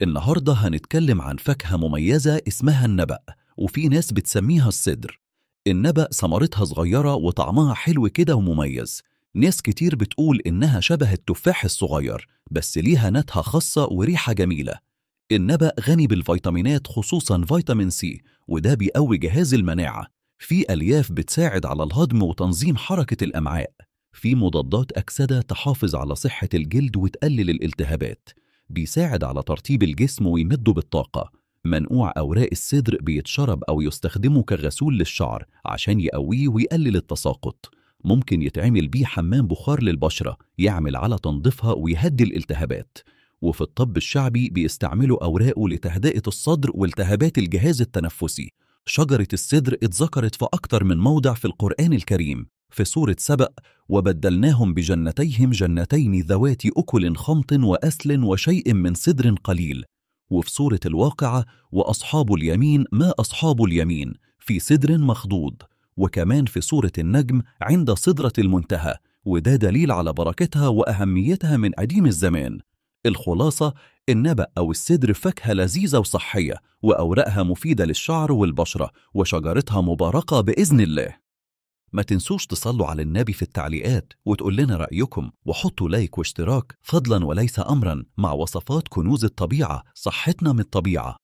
النهاردة هنتكلم عن فاكهة مميزة اسمها النبأ، وفي ناس بتسميها السدر. النبأ ثمرتها صغيرة وطعمها حلو كده ومميز. ناس كتير بتقول إنها شبه التفاح الصغير، بس ليها نكهة خاصة وريحة جميلة. النبأ غني بالفيتامينات خصوصا فيتامين سي، وده بيقوي جهاز المناعة. في ألياف بتساعد على الهضم وتنظيم حركة الأمعاء. في مضادات أكسدة تحافظ على صحة الجلد وتقلل الالتهابات. بيساعد على ترطيب الجسم ويمده بالطاقة. منقوع أوراق السدر بيتشرب أو يستخدمه كغسول للشعر عشان يقويه ويقلل التساقط. ممكن يتعمل بيه حمام بخار للبشرة يعمل على تنظيفها ويهدي الالتهابات. وفي الطب الشعبي بيستعملوا أوراقه لتهدئة الصدر والتهابات الجهاز التنفسي. شجرة السدر اتذكرت في أكتر من موضع في القرآن الكريم. في سورة سبأ: وبدلناهم بجنتيهم جنتين ذوات أكل خمط وأسل وشيء من سدر قليل. وفي سورة الواقعة: وأصحاب اليمين ما أصحاب اليمين في سدر مخضود. وكمان في سورة النجم: عند سدرة المنتهى، وده دليل على بركتها وأهميتها من قديم الزمان. الخلاصة: النبأ أو السدر فاكهة لذيذة وصحية، وأوراقها مفيدة للشعر والبشرة، وشجرتها مباركة بإذن الله. ما تنسوش تصلوا على النبي في التعليقات وتقول لنا رأيكم، وحطوا لايك واشتراك فضلا وليس أمرا مع وصفات كنوز الطبيعة، صحتنا من الطبيعة.